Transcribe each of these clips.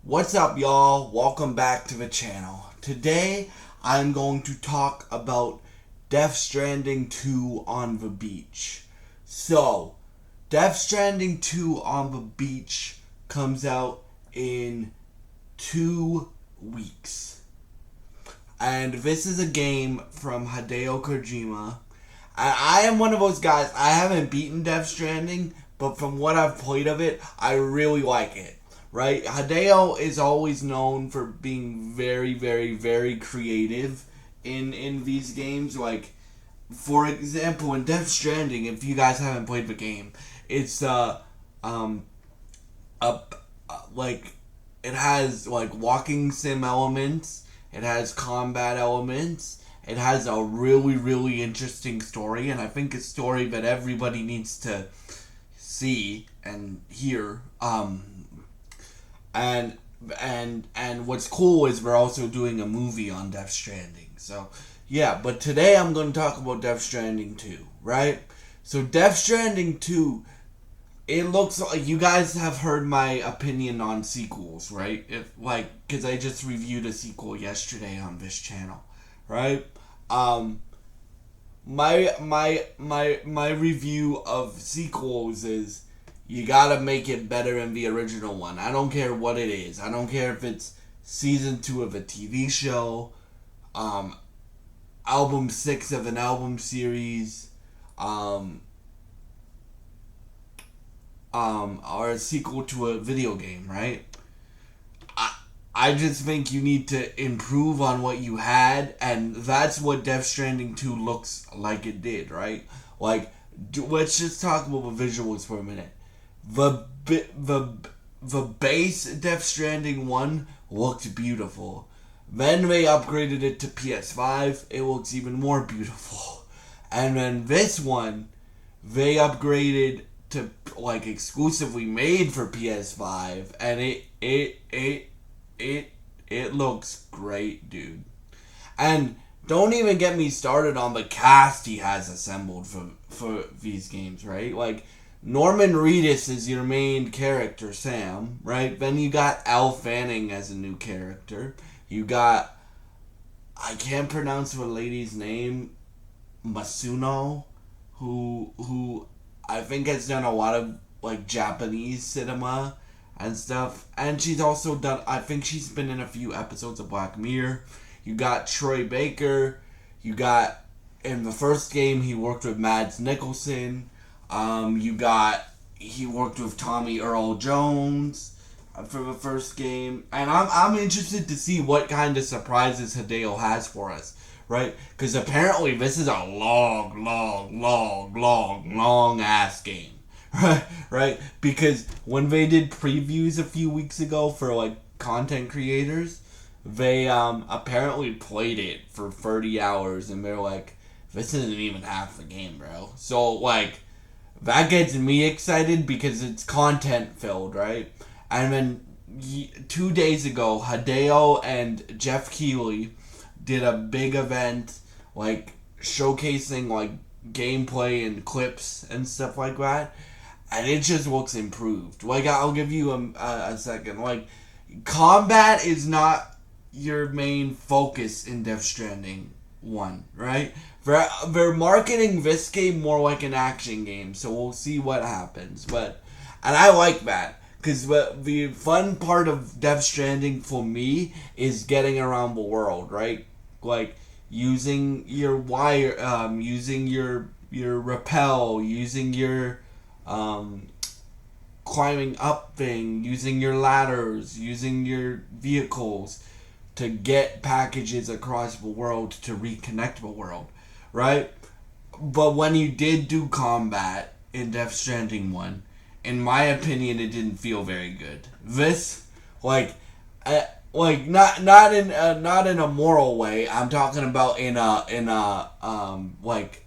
What's up, y'all? Welcome back to the channel. Today, I'm going to talk about Death Stranding 2 on the beach. So, Death Stranding 2 on the beach comes out in 2 weeks. And this is a game from Hideo Kojima. I am one of those guys, I haven't beaten Death Stranding, but from what I've played of it, I really like it. Right? Hideo is always known for being very, very, very creative in these games. Like, for example, in Death Stranding, if you guys haven't played the game, it's um a like it has like walking sim elements. It has combat elements. It has a really, really interesting story, and I think a story that everybody needs to see and hear. And what's cool is we're also doing a movie on Death Stranding. So yeah, but today I'm going to talk about Death Stranding 2, right? So Death Stranding 2, it looks like you guys have heard my opinion on sequels, right? If like cuz I just reviewed a sequel yesterday on this channel, right? Um my review of sequels is you gotta make it better than the original one. I don't care what it is. I don't care if it's season 2 of a TV show, um, album 6 of an album series, um, or a sequel to a video game, right? I, I just think you need to improve on what you had, and that's what Death Stranding 2 looks like it did, right? Like, let's just talk about the visuals for a minute. The the the base Death Stranding 1 looked beautiful. Then they upgraded it to PS5. It looks even more beautiful. And then this one, they upgraded to like exclusively made for PS5, and it looks great, dude. And don't even get me started on the cast he has assembled for these games, right? Like, Norman Reedus is your main character, Sam, right? Then you got Al Fanning as a new character. You got, I can't pronounce the lady's name, Masuno, who I think has done a lot of like Japanese cinema and stuff. And she's also done, I think she's been in a few episodes of Black Mirror. You got Troy Baker. You got, in the first game, he worked with Mads Nicholson. He worked with Tommy Earl Jones for the first game, and I'm interested to see what kind of surprises Hideo has for us, right? Because apparently this is a long ass game, right? Right? Because when they did previews a few weeks ago for like content creators, they apparently played it for 30 hours, and they're like, this isn't even half the game, bro. So like, that gets me excited because it's content filled, right? And then 2 days ago, Hideo and Jeff Keighley did a big event, like showcasing like gameplay and clips and stuff like that, and it just looks improved. Like, I'll give you a second. Like, combat is not your main focus in Death Stranding 1, right? They're marketing this game more like an action game, so we'll see what happens. And I like that, because the fun part of Death Stranding for me is getting around the world, right? Like, using your wire, using your rappel, using your um, climbing up thing, using your ladders, using your vehicles to get packages across the world to reconnect the world, right? But when you did do combat in Death Stranding 1, in my opinion, it didn't feel very good. This, like, not in a moral way. I'm talking about in a like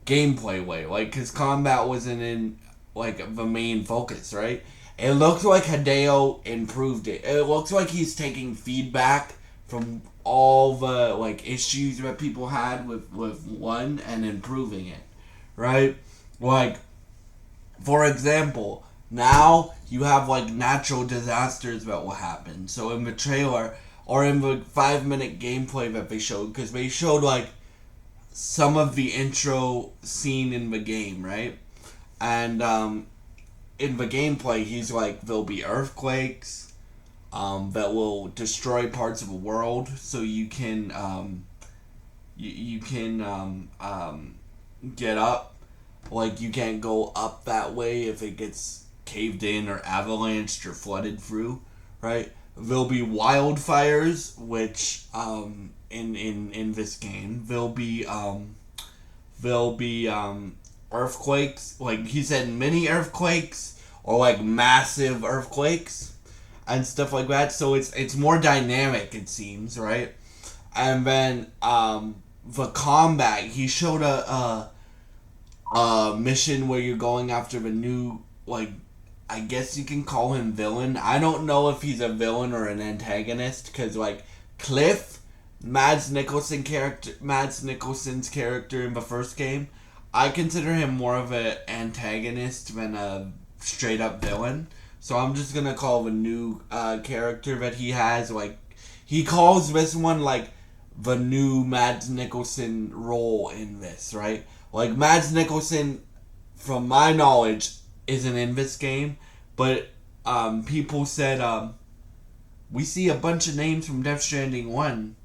gameplay way, like, because combat wasn't in like the main focus, right? It looks like Hideo improved it. It looks like he's taking feedback from all the like issues that people had with one and improving it, right? Like, for example, Now you have like natural disasters that will happen. So in the trailer or in the 5 minute gameplay that they showed, because they showed like some of the intro scene in the game, right? And in the gameplay, he's like, there'll be earthquakes that will destroy parts of the world, so you can you can get up. Like you can't go up that way if it gets caved in or avalanched or flooded through, right? There'll be wildfires, which in this game there'll be earthquakes. Like he said, mini earthquakes or like massive earthquakes and stuff like that. So it's more dynamic, it seems, right? And then the combat. He showed a mission where you're going after the new, like, I guess you can call him villain. I don't know if he's a villain or an antagonist because like Cliff, Mads Nicholson's character in the first game, I consider him more of an antagonist than a straight up villain. So I'm just gonna call the new character that he has, like, he calls this one like the new Mads Nicholson role in this, right? Like Mads Nicholson, from my knowledge, isn't in this game, but people said we see a bunch of names from Death Stranding 1,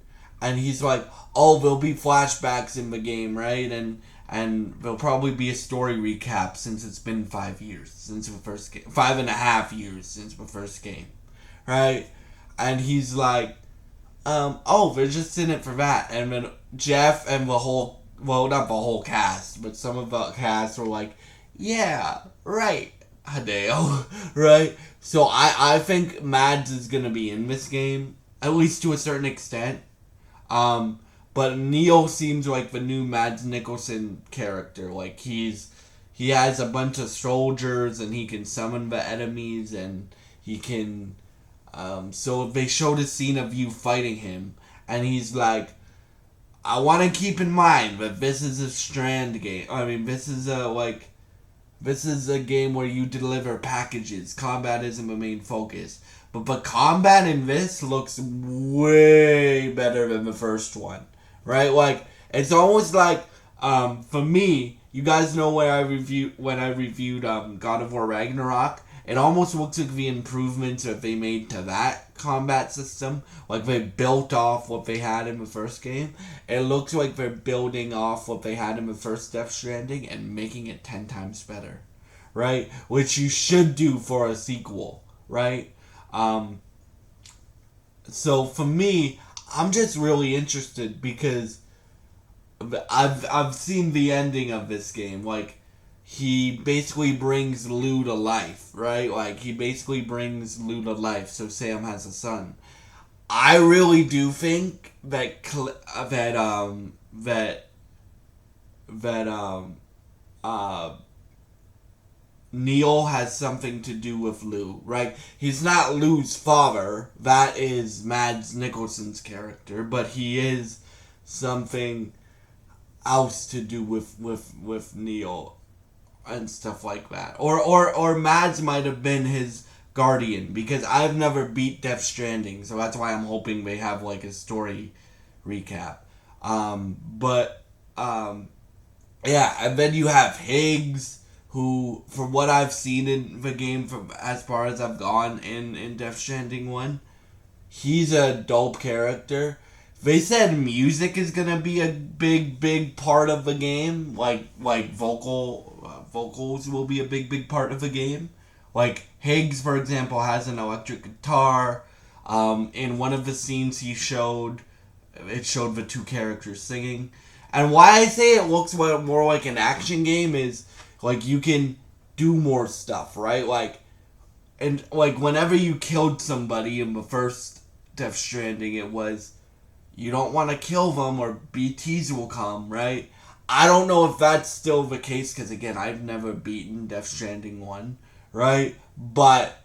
and he's like, oh, there'll be flashbacks in the game, right? And there'll probably be a story recap since it's been 5 years since the first game, 5.5 years since the first game, right? And he's like, oh, they're just in it for that. And then Jeff and the whole, well, not the whole cast, but some of the cast were like, yeah, right, Hideo, right? So I think Mads is going to be in this game, at least to a certain extent. Um, but Neil seems like the new Mads Nicholson character. Like he has a bunch of soldiers and he can summon the enemies and he can. So they showed a scene of you fighting him, and he's like, I want to keep in mind that this is a Strand game. I mean, this is a game where you deliver packages. Combat isn't the main focus. But the combat in this looks way better than the first one. Right? Like, it's almost like, for me, you guys know when I reviewed God of War Ragnarok, it almost looks like the improvements that they made to that combat system. Like they built off what they had in the first game. It looks like they're building off what they had in the first Death Stranding and making it 10 times better. Right? Which you should do for a sequel. Right? Um, so for me, I'm just really interested because I've seen the ending of this game. Like, he basically brings Lou to life, right? Like, he basically brings Lou to life, so Sam has a son. I really do think that uh Neil has something to do with Lou, right? He's not Lou's father. That is Mads Nicholson's character, but he is something else to do with Neil and stuff like that. Or Mads might have been his guardian because I've never beat Death Stranding, so that's why I'm hoping they have like a story recap. But yeah, and then you have Higgs, who, from what I've seen in the game, from as far as I've gone in Death Stranding 1, he's a dope character. They said music is gonna be a big part of the game. Like vocals will be a big part of the game. Like Higgs, for example, has an electric guitar. In one of the scenes it showed the two characters singing. And why I say it looks more like an action game is like you can do more stuff, right? And whenever you killed somebody in the first Death Stranding, it was, you don't want to kill them or BTs will come, right? I don't know if that's still the case because, again, I've never beaten Death Stranding 1, right? But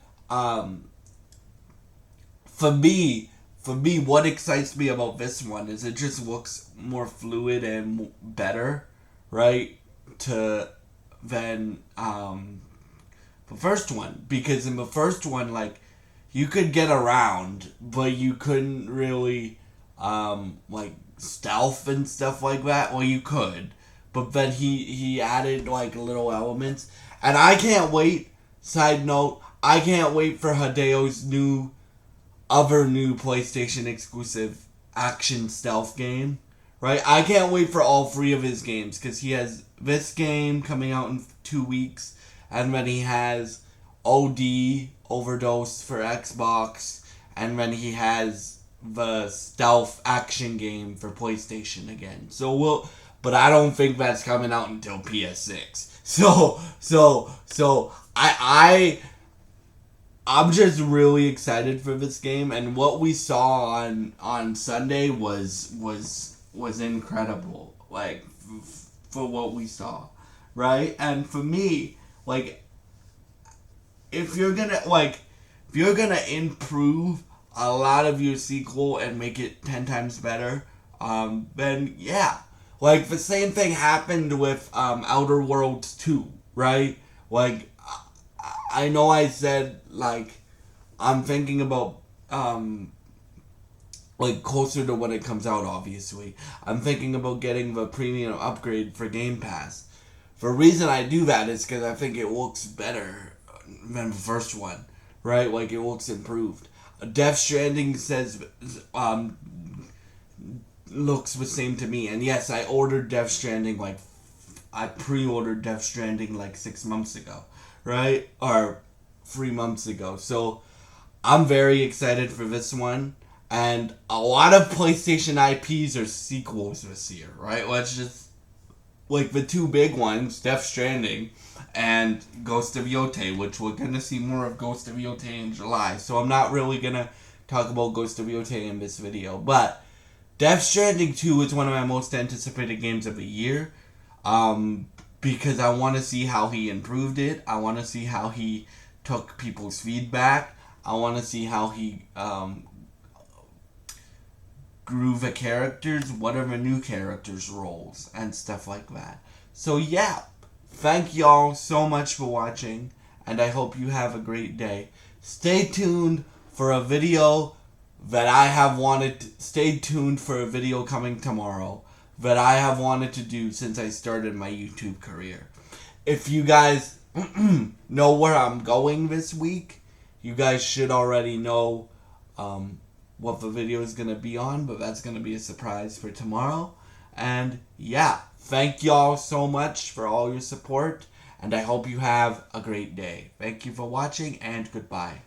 for me, what excites me about this one is it just looks more fluid and better, right? To than The first one, because in the first one, like, you could get around, but you couldn't really, like, stealth and stuff like that. Well, you could, but then he added, like, little elements. And I can't wait, side note, I can't wait for Hideo's other new PlayStation exclusive action stealth game. Right? I can't wait for all three of his games, because he has this game coming out in 2 weeks, and then he has OD, Overdose, for Xbox, and then he has the stealth action game for PlayStation again. But I don't think that's coming out until PS6. I'm just really excited for this game, and what we saw on Sunday was incredible. Like, for what we saw, right? And for me, like, if you're gonna improve a lot of your sequel and make it 10 times better, then yeah. Like, the same thing happened with Outer Worlds 2, right? Like, I know I said, like, I'm thinking about, like, closer to when it comes out, obviously. I'm thinking about getting the premium upgrade for Game Pass. The reason I do that is because I think it looks better than the first one, right? Like, it looks improved. Death Stranding says, looks the same to me. And yes, I ordered Death Stranding, like, I pre-ordered Death Stranding, like, 6 months ago, right? Or 3 months ago. So, I'm very excited for this one. And a lot of PlayStation IPs are sequels this year, right? Let's just, like, the two big ones, Death Stranding and Ghost of Yotei, which we're going to see more of Ghost of Yotei in July. So I'm not really going to talk about Ghost of Yotei in this video. But Death Stranding 2 is one of my most anticipated games of the year. Because I want to see how he improved it. I want to see how he took people's feedback. I want to see how he grew the characters, what are the new characters' roles, and stuff like that. So yeah, thank y'all so much for watching, and I hope you have a great day. Stay tuned for a video that I have wanted to, stay tuned for a video coming tomorrow that I have wanted to do since I started my YouTube career. If you guys know where I'm going this week, you guys should already know what the video is going to be on, but that's going to be a surprise for tomorrow. And yeah, thank y'all so much for all your support, and I hope you have a great day. Thank you for watching, and goodbye.